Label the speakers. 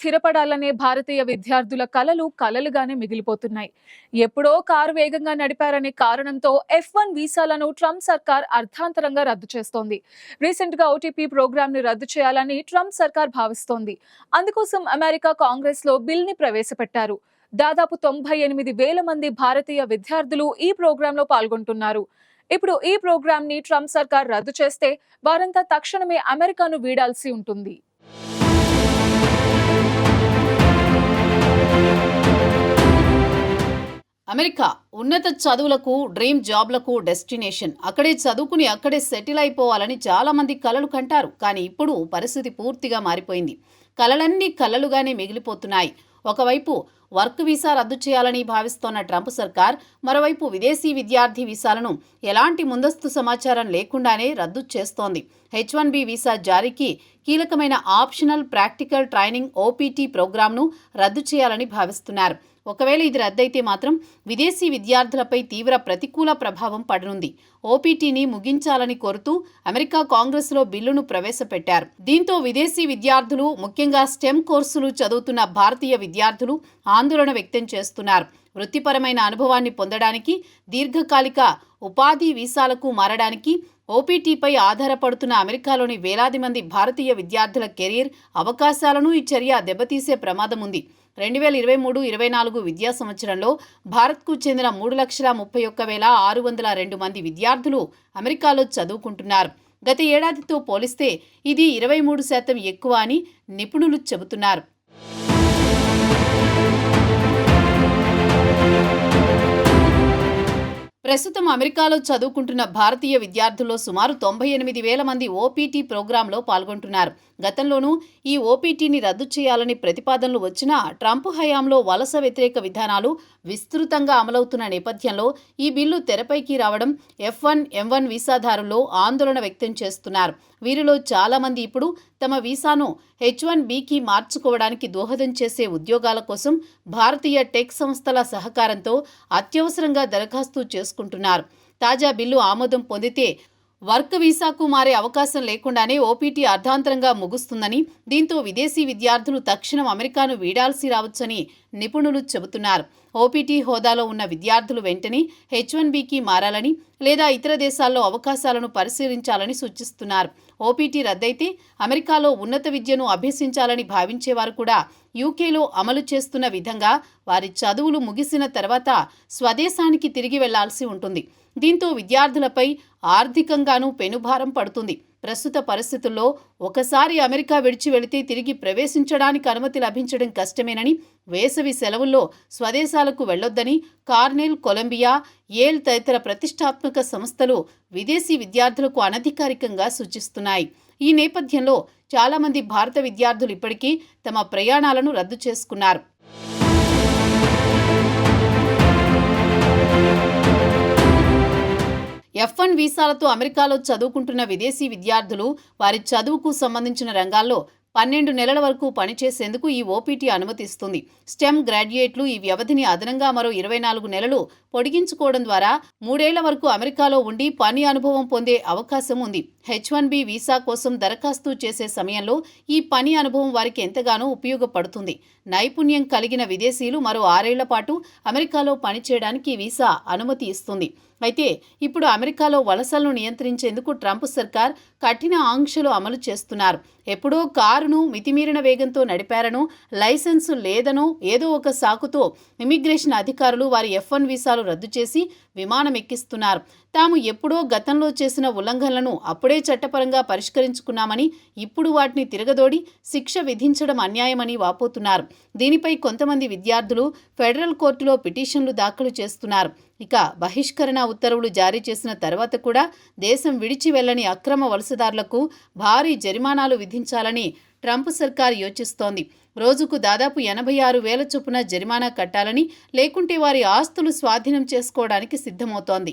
Speaker 1: స్థిరపడాలనే భారతీయ విద్యార్థుల కలలు కలలుగానే మిగిలిపోతున్నాయి. ఎప్పుడో కారు వేగంగా నడిపారనే కారణంతో F1 వీసాలను ట్రంప్ సర్కార్ అర్థాంతరంగా రద్దు చేస్తోంది. రీసెంట్ గా ఓటీపీ ప్రోగ్రామ్ ని రద్దు చేయాలని ట్రంప్ సర్కార్ భావిస్తోంది. అందుకోసం అమెరికా కాంగ్రెస్ లో బిల్ ని ప్రవేశపెట్టారు. దాదాపు 98,000 మంది భారతీయ విద్యార్థులు ఈ ప్రోగ్రామ్ లో పాల్గొంటున్నారు. ఇప్పుడు ఈ ప్రోగ్రామ్ ని ట్రంప్ సర్కార్ రద్దు చేస్తే వారంతా తక్షణమే అమెరికాను వీడాల్సి ఉంటుంది.
Speaker 2: అమెరికా ఉన్నత చదువులకు, డ్రీమ్ జాబ్లకు డెస్టినేషన్. అక్కడే చదువుకుని అక్కడే సెటిల్ అయిపోవాలని చాలా మంది కలలు కంటారు. కానీ ఇప్పుడు పరిస్థితి పూర్తిగా మారిపోయింది. కలలన్నీ కలలుగానే మిగిలిపోతున్నాయి. ఒకవైపు వర్క్ వీసా రద్దు చేయాలని భావిస్తోన్న ట్రంప్ సర్కార్, మరోవైపు విదేశీ విద్యార్థి వీసాలను ఎలాంటి ముందస్తు సమాచారం లేకుండానే రద్దు చేస్తోంది. H1B వీసా జారీకి కీలకమైన ఆప్షనల్ ప్రాక్టికల్ ట్రైనింగ్ OPT ప్రోగ్రామ్ను రద్దు చేయాలని భావిస్తున్నారు. ఒకవేళ ఇది రద్దయితే మాత్రం విదేశీ విద్యార్థులపై తీవ్ర ప్రతికూల ప్రభావం పడనుంది. OPTని ముగించాలని కోరుతూ అమెరికా కాంగ్రెస్లో బిల్లును ప్రవేశపెట్టారు. దీంతో విదేశీ విద్యార్థులు, ముఖ్యంగా స్టెమ్ కోర్సులు చదువుతున్న భారతీయ విద్యార్థులు ఆందోళన వ్యక్తం చేస్తున్నారు. వృత్తిపరమైన అనుభవాన్ని పొందడానికి, దీర్ఘకాలిక ఉపాధి వీసాలకు మారడానికి OPTపై ఆధారపడుతున్న అమెరికాలోని వేలాది మంది భారతీయ విద్యార్థుల కెరీర్ అవకాశాలను ఈ చర్య దెబ్బతీసే ప్రమాదం ఉంది. 2023-24 విద్యా సంవత్సరంలో భారత్కు చెందిన 3,31,602 మంది విద్యార్థులు అమెరికాలో చదువుకుంటున్నారు. గత ఏడాదితో పోలిస్తే ఇది 23% ఎక్కువ అని నిపుణులు చెబుతున్నారు. ప్రస్తుతం అమెరికాలో చదువుకుంటున్న భారతీయ విద్యార్థుల్లో సుమారు 98,000 మంది OPT ప్రోగ్రాంలో పాల్గొంటున్నారు. గతంలోనూ ఈ OPTని రద్దు చేయాలని ప్రతిపాదనలు వచ్చినా ట్రంప్ హయాంలో వలస వ్యతిరేక విధానాలు విస్తృతంగా అమలవుతున్న నేపథ్యంలో ఈ బిల్లు తెరపైకి రావడం F1, M1 వీసాదారుల్లో ఆందోళన వ్యక్తం చేస్తున్నారు. వీరిలో చాలామంది ఇప్పుడు తమ వీసాను H1Bకి మార్చుకోవడానికి దోహదం చేసే ఉద్యోగాల కోసం భారతీయ టెక్ సంస్థల సహకారంతో అత్యవసరంగా దరఖాస్తు చేసుకుంటున్నారు. తాజా బిల్లు ఆమోదం పొందితే వర్క్ వీసాకు మారే అవకాశం లేకుండానే OPT అర్ధాంతరంగా ముగుస్తుందని, దీంతో విదేశీ విద్యార్థులు తక్షణం అమెరికాను వీడాల్సి రావచ్చని నిపుణులు చెబుతున్నారు. OPT హోదాలో ఉన్న విద్యార్థులు వెంటనే H1Bకి మారాలని లేదా ఇతర దేశాల్లో అవకాశాలను పరిశీలించాలని సూచిస్తున్నారు. OPT రద్దయితే అమెరికాలో ఉన్నత విద్యను అభ్యసించాలని భావించేవారు కూడా UKలో అమలు చేస్తున్న విధంగా వారి చదువులు ముగిసిన తర్వాత స్వదేశానికి తిరిగి వెళ్లాల్సి ఉంటుంది. దీంతో విద్యార్థులపై ఆర్థికంగానూ పెనుభారం పడుతుంది. ప్రస్తుత పరిస్థితుల్లో ఒకసారి అమెరికా విడిచి వెళితే తిరిగి ప్రవేశించడానికి అనుమతి లభించడం కష్టమేనని, వేసవి సెలవుల్లో స్వదేశాలకు వెళ్లొద్దని కార్నెల్, కొలంబియా, యేల్ తదితర ప్రతిష్టాత్మక సంస్థలు విదేశీ విద్యార్థులకు అనధికారికంగా సూచిస్తున్నాయి. ఈ నేపథ్యంలో చాలామంది భారత విద్యార్థులు ఇప్పటికీ తమ ప్రయాణాలను రద్దు చేసుకున్నారు. F1 వీసాలతో అమెరికాలో చదువుకుంటున్న విదేశీ విద్యార్థులు వారి చదువుకు సంబంధించిన రంగాల్లో 12 నెలల వరకు పనిచేసేందుకు ఈ OPT అనుమతిస్తుంది. స్టెమ్ గ్రాడ్యుయేట్లు ఈ వ్యవధిని అదనంగా మరో 24 నెలలు పొడిగించుకోవడం ద్వారా 3 ఏళ్ల వరకు అమెరికాలో ఉండి పని అనుభవం పొందే అవకాశం ఉంది. H1B వీసా కోసం దరఖాస్తు చేసే సమయంలో ఈ పని అనుభవం వారికి ఎంతగానో ఉపయోగపడుతుంది. నైపుణ్యం కలిగిన విదేశీయులు మరో 6 ఏళ్ల పాటు అమెరికాలో పనిచేయడానికి వీసా అనుమతి ఇస్తుంది. అయితే ఇప్పుడు అమెరికాలో వలసలను నియంత్రించేందుకు ట్రంప్ సర్కార్ కఠిన ఆంక్షలు అమలు చేస్తున్నారు. ఎప్పుడో కారును మితిమీరిన వేగంతో నడిపారనో, లైసెన్సు లేదనో ఏదో ఒక సాకుతో ఇమిగ్రేషన్ అధికారులు వారి F1 వీసాలు రద్దు చేసి విమానం ఎక్కిస్తున్నారు. తాము ఎప్పుడో గతంలో చేసిన ఉల్లంఘనలను అప్పుడే చట్టపరంగా పరిష్కరించుకున్నామని, ఇప్పుడు వాటిని తిరగదోడి శిక్ష విధించడం అన్యాయమని వాపోతున్నారు. దీనిపై కొంతమంది విద్యార్థులు ఫెడరల్ కోర్టులో పిటిషన్లు దాఖలు చేస్తున్నారు. ఇక బహిష్కరణ ఉత్తర్వులు జారీ చేసిన తర్వాత కూడా దేశం విడిచి వెళ్లని అక్రమ వలసదారులకు భారీ జరిమానాలు విధించాలని ట్రంప్ సర్కార్ యోచిస్తోంది. రోజుకు దాదాపు 86,000 చొప్పున జరిమానా కట్టాలని, లేకుంటే వారి ఆస్తులు స్వాధీనం చేసుకోవడానికి సిద్ధమవుతోంది.